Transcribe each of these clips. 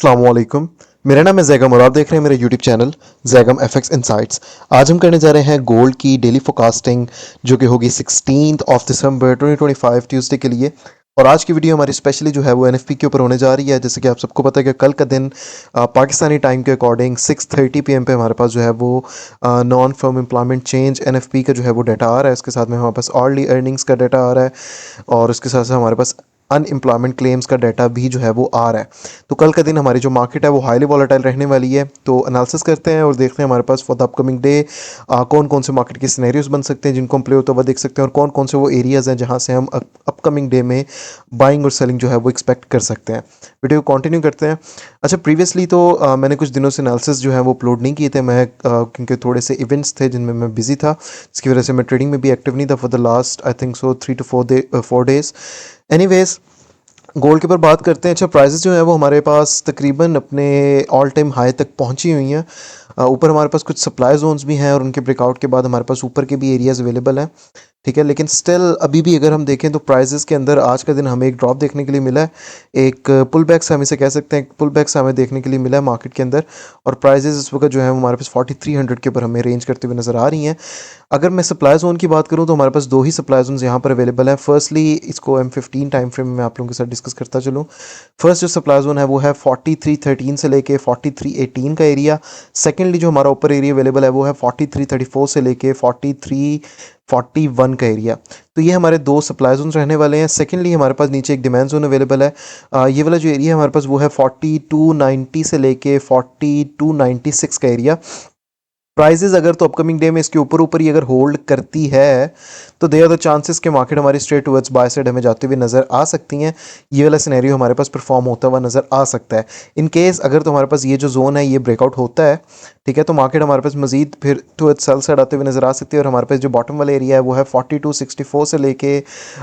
अस्सलामुअलैकुम। मेरा नाम है जैगम और आप देख रहे हैं मेरा YouTube channel Zaigham FX insights. आज हम करने जा रहे हैं गोल्ड की डेली फोरकास्टिंग जो कि होगी 16 दिसंबर 2025 ट्यूसडे के लिए। और आज की वीडियो हमारी स्पेशली जो है वो एनएफपी के ऊपर होने जा रही है। जैसे कि आप सबको पता है कि कल का दिन पाकिस्तानी टाइम के अकॉर्डिंग 6:30 पीएम पे हमारे पास जो है वो non firm employment change NFP का जो है वो डाटा आ रहा है। इसके साथ में हमारे पास अर्ली अर्निंग्स का डाटा आ रहा है और उसके साथ साथ हमारे पास अनएम्प्लॉयमेंट क्लेम्स का डाटा भी जो है वो आ रहा है। तो कल का दिन हमारी जो मार्केट है वो हाईली वॉलेटाइल रहने वाली है। तो एनालिसिस करते हैं और देखते हैं हमारे पास फॉर द अपकमिंग डे कौन कौन से मार्केट के सिनेरियोज बन सकते हैं जिनको हम प्ले होता हुआ देख सकते हैं, और कौन कौन से वो एरियाज़ हैं जहां से हम अपकमिंग डे में बाइंग और सेलिंग जो है वो एक्सपेक्ट कर सकते हैं। वीडियो को कंटिन्यू करते हैं। अच्छा, प्रीवियसली तो मैंने कुछ दिनों से एनालिसिस जो है वो अपलोड नहीं किए थे मैं, क्योंकि थोड़े से इवेंट्स थे जिनमें मैं बिजी था, जिसकी वजह से मैं ट्रेडिंग में भी एक्टिव नहीं था for the last I think so 3 to 4 days। Anyways, gold के ऊपर बात करते हैं। अच्छा, प्राइसेस जो है वो हमारे पास तकरीबन अपने ऑल टाइम हाई तक पहुंची हुई हैं। ऊपर हमारे पास कुछ सप्लाई जोन्स भी हैं और उनके ब्रेकआउट के बाद हमारे पास ऊपर के भी एरियाज़ अवेलेबल हैं। ठीक है, लेकिन स्टिल अभी भी अगर हम देखें तो प्राइसेस के अंदर आज का दिन हमें एक ड्रॉप देखने के लिए मिला है। एक पुल बैक से हम इसे कह सकते हैं, पुल बैक से हमें देखने के लिए मिला है मार्केट के अंदर। और प्राइसेस इस वक्त जो है वो हमारे पास 4300 के ऊपर हमें रेंज करते हुए नज़र आ रही हैं। अगर मैं सप्लाई जोन की बात करूं तो हमारे पास दो ही सप्लाई जोन यहाँ पर अवेलेबल है। फर्स्टली इसको M15 टाइम फ्रेम में आप लोगों के साथ डिस्कस करता चलूँ। फर्स्ट जो सप्लाई जोन है वो है 4313 से लेके 4318 का एरिया। सेकेंडली जो हमारा ऊपर एरिया अवेलेबल है वो है 4334 से लेके 4341 का एरिया। तो ये हमारे दो सप्लाई जोन रहने वाले हैं। सेकेंडली हमारे पास नीचे एक डिमांड जोन अवेलेबल है। ये वाला जो एरिया है हमारे पास वो है 4290 से लेके 4296 का एरिया। प्राइजेज अगर तो अपकमिंग डे में इसके ऊपर ऊपर ही अगर होल्ड करती है तो देयर आर द चांसेस के मार्केट हमारी स्ट्रेट टुवर्ड्स बाय साइड हमें जाते हुए नज़र आ सकती हैं। ये वाला सिनेरियो हमारे पास परफॉर्म होता हुआ नज़र आ सकता है। इन केस अगर तो हमारे पास ये जो जोन है ये ब्रेकआउट होता है, ठीक है, तो मार्केट हमारे पास मजीद फिर टुवर्ड्स सेल साइड आते हुए नज़र आ सकती है। और हमारे पास जो बॉटम वाला एरिया है वो है 4264 से लेके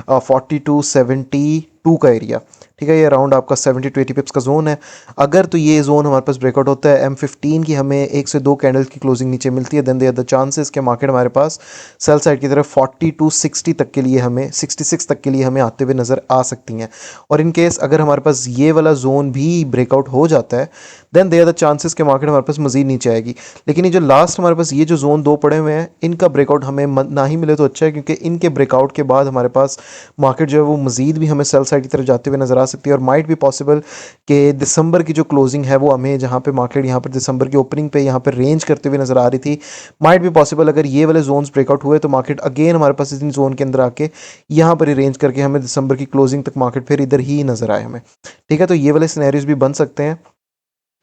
4272 का एरिया। ठीक है, ये अराउंड आपका 70 to 80 पिप्स का जोन है। अगर तो ये जोन हमारे पास ब्रेकआउट होता है, M15 की हमें 1 से 2 कैंडल की क्लोजिंग नीचे मिलती है, देन देयर द चांसेस के मार्केट हमारे पास सेल साइड की तरफ 4260 तक के लिए हमें 66 तक के लिए हमें आते हुए नज़र आ सकती हैं। और इन केस अगर हमारे पास ये वाला जोन भी ब्रेकआउट हो जाता है देन देयर द चांसेस के मार्केट हमारे पास मजीद नीचे आएगी। लेकिन ये जो लास्ट हमारे पास ये जो जोन दो पड़े हुए हैं इनका ब्रेकआउट हमें ना ही मिले तो अच्छा है, क्योंकि इनके ब्रेकआउट के बाद हमारे पास मार्केट जो है वो मजीद भी हमें सेल साइड की तरफ जाते हुए नज़र आ सकती है। और माइट भी पॉसिबल कि दिसंबर की जो क्लोजिंग है वो हमें जहाँ पे मार्केट यहाँ पर दिसंबर की ओपनिंग पे यहाँ पर रेंज करते हुए नज़र आ रही थी, माइट भी पॉसिबल अगर ये वाले जोन्स ब्रेकआउट हुए तो मार्केट अगेन हमारे पास इस जोन के अंदर आके यहाँ पर ही रेंज करके हमें दिसंबर की क्लोजिंग तक मार्केट फिर इधर ही नज़र आए हमें। ठीक है, तो ये वाले सिनेरियोज भी बन सकते हैं।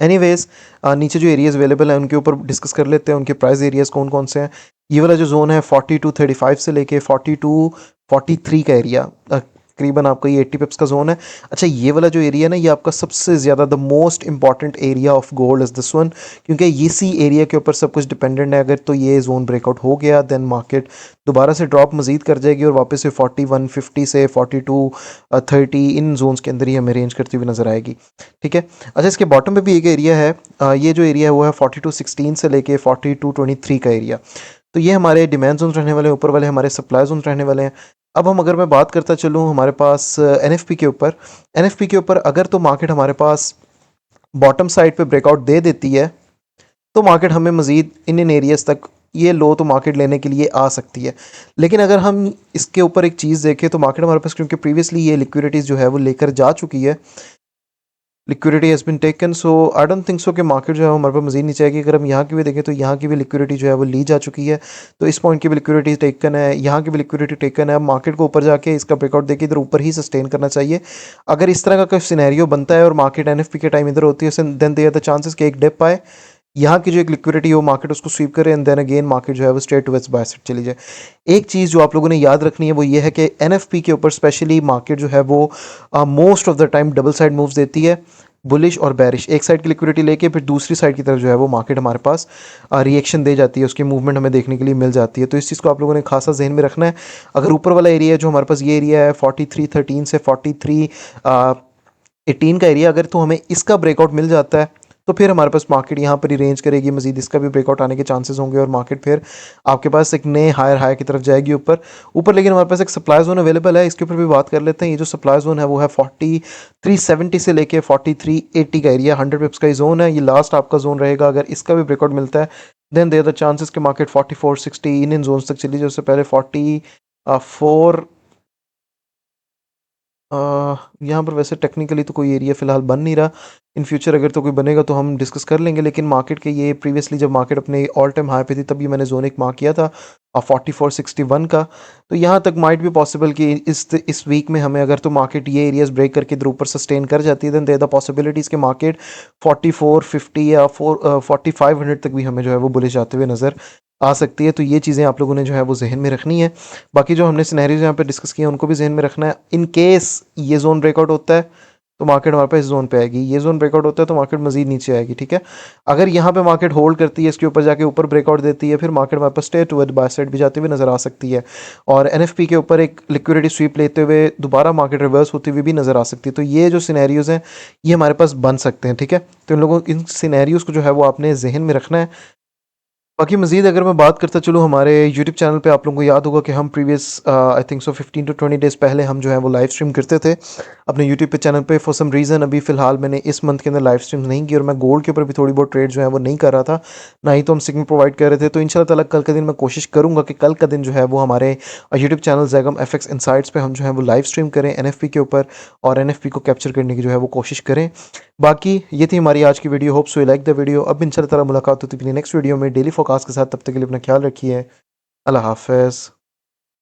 एनीवेज, नीचे जो एरियाज अवेलेबल हैं उनके ऊपर डिस्कस कर लेते हैं, उनके प्राइस एरियाज कौन कौन से हैं। ये वाला जो जोन है 4235 से लेके 4243 का एरिया, तकरीबन आपका ये 80 पिप्स का जोन है। अच्छा, ये वाला जो एरिया है ना ये आपका सबसे ज़्यादा the most important area of gold is this one, क्योंकि इसी एरिया के ऊपर सब कुछ डिपेंडेंट है। अगर तो ये जोन ब्रेकआउट हो गया देन मार्केट दोबारा से ड्रॉप मजीद कर जाएगी और वापस से 4150 से 4230 इन जोन्स के अंदर ही हमें रेंज करती हुई नज़र आएगी। ठीक है। अच्छा, इसके बॉटम पे भी एक एरिया है, ये जो एरिया है वो है 4216 से लेके 4223 का एरिया। तो ये हमारे डिमांड जोन रहने वाले हैं, ऊपर वाले हमारे सप्लाई जोन रहने वाले हैं। अब हम अगर मैं बात करता चलूँ हमारे पास एनएफपी के ऊपर, एनएफपी के ऊपर अगर तो मार्केट हमारे पास बॉटम साइड पे ब्रेकआउट दे देती है तो मार्केट हमें मज़ीद इन एरियाज़ तक ये लो तो मार्केट लेने के लिए आ सकती है। लेकिन अगर हम इसके ऊपर एक चीज़ देखें तो मार्केट हमारे पास क्योंकि प्रीवियसली ये लिक्विडिटीज़ जो है वो लेकर जा चुकी है, liquidity has been taken, so I don't think so कि मार्केट जो है हमारे पास मजीद नीचे आएगी। अगर हम यहाँ की भी देखें तो यहाँ की भी लिक्विडिटी जो है वो ली जा चुकी है, तो इस पॉइंट की भी लिक्विडिटी टेकन है, यहाँ की भी लिक्विडिटी टेकन है। अब मार्केट को ऊपर जाके इसका ब्रेकआउट देके इधर ऊपर ही सस्टेन करना चाहिए। अगर इस तरह का कोई सिनेरियो बनता है और मार्केट एनएफपी के टाइम इधर होती है देन देयर द चांसेस कि एक डिप आए, यहाँ की जो एक लिक्विडिटी हो मार्केट उसको स्वीप करे एंड देन अगेन मार्केट जो है वो स्ट्रेट टुवर्ड्स बाय साइड चली जाए। एक चीज़ जो आप लोगों ने याद रखनी है वो ये है कि एनएफपी के ऊपर स्पेशली मार्केट जो है वो most of the time double side moves देती है, बुलिश और बैरिश। एक साइड की लिक्विडिटी लेके फिर दूसरी साइड की तरफ जो है वो मार्केट हमारे पास रिएक्शन दे जाती है, उसकी मूवमेंट हमें देखने के लिए मिल जाती है। तो इस चीज़ को आप लोगों ने खासा जहन में रखना है। अगर ऊपर वाला एरिया जो हमारे पास ये एरिया है 4313 से 4318 का एरिया, अगर तो हमें इसका ब्रेकआउट मिल जाता है तो फिर हमारे पास मार्केट यहाँ पर ही रेंज करेगी, मजीद इसका भी ब्रेकआउट आने के चांसेस होंगे और मार्केट फिर आपके पास एक नए हायर हाई की तरफ जाएगी ऊपर ऊपर। लेकिन हमारे पास एक सप्लाई जोन अवेलेबल है, इसके ऊपर भी बात कर लेते हैं। ये जो सप्लाई जोन है वो है 4370 से लेके 4380 का एरिया, 100 पिप्स का ही जोन है, ये लास्ट आपका जोन रहेगा। अगर इसका भी ब्रेकआउट मिलता है देन देयर द चांसेस कि मार्केट 4460 इन जोन्स तक चली जाए। उससे पहले 44 यहाँ पर वैसे टेक्निकली तो कोई एरिया फ़िलहाल बन नहीं रहा, इन फ्यूचर अगर तो कोई बनेगा तो हम डिस्कस कर लेंगे। लेकिन मार्केट के ये प्रीवियसली जब मार्केट अपने ऑल टाइम हाई पे थी तब ये मैंने जोन एक मार्क किया था 4461 का। तो यहाँ तक माइट भी पॉसिबल कि इस वीक में हमें अगर तो मार्केट ये एरियाज ब्रेक करके इधर ऊपर सस्टेन कर जाती है देन देयर द पॉसिबिलिटीज़ के मार्केट 4450 या 4500 तक भी हमें जो है वो बुलिश जाते हुए नज़र आ सकती है। तो ये चीज़ें आप लोगों ने जो है वो जहन में रखनी है। बाकी जो हमने सिनेरियोज यहाँ पे डिस्कस किए हैं उनको भी जहन में रखना है। इन केस ये जोन ब्रेकआउट होता है तो मार्केट हमारे पास इस जोन पे आएगी, ये जोन ब्रेकआउट होता है तो मार्केट मजीद नीचे आएगी, ठीक है। अगर यहाँ पे मार्केट होल्ड करती है, इसके ऊपर जाके ऊपर ब्रेकआउट देती है, फिर मार्केट हमारे पास स्टे टुवर्ड बाय साइड भी जाती हुई नजर आ सकती है और एनएफपी के ऊपर एक लिक्विडिटी स्वीप लेते हुए दोबारा मार्केट रिवर्स होती हुई भी नजर आ सकती है। तो ये जो सिनेरियोज हैं ये हमारे पास बन सकते हैं, ठीक है। तो इन लोगों इन सिनेरियोज को जो है वो आपने जहन में रखना है। बाकी मज़ीद अगर मैं बात करता चलूँ, हमारे यूट्यूब चैनल पे आप लोगों को याद होगा कि हम previous I think so 15 to 20 days पहले हम जो है वो लाइव स्ट्रीम करते थे अपने यूट्यूब पे चैनल पे। फॉर सम रीज़न अभी फ़िलहाल मैंने इस मंथ के अंदर लाइव स्ट्रीम नहीं की और मैं गोल्ड के ऊपर भी थोड़ी बहुत ट्रेड जो है वो नहीं कर रहा था, ना ही तो हम सिग्नल प्रोवाइड कर रहे थे। तो इंशाल्लाह ताला कल के दिन मैं कोशिश करूँगा कि कल का दिन जो है वो हमारे YouTube channel Zaigham FX insights पे हम जो है वो लाइव स्ट्रीम करें एनएफपी के ऊपर और एनएफपी को कैप्चर करने की जो है वो कोशिश करें। बाकी ये थी हमारी आज की video, hope so you like the video. अब इंशाल्लाह ताला मुलाकात होती है नेक्स्ट वीडियो में डेली फोकास्ट के साथ, तब तक के लिए अपना ख्याल रखिए। अल्लाह हाफ़िज़।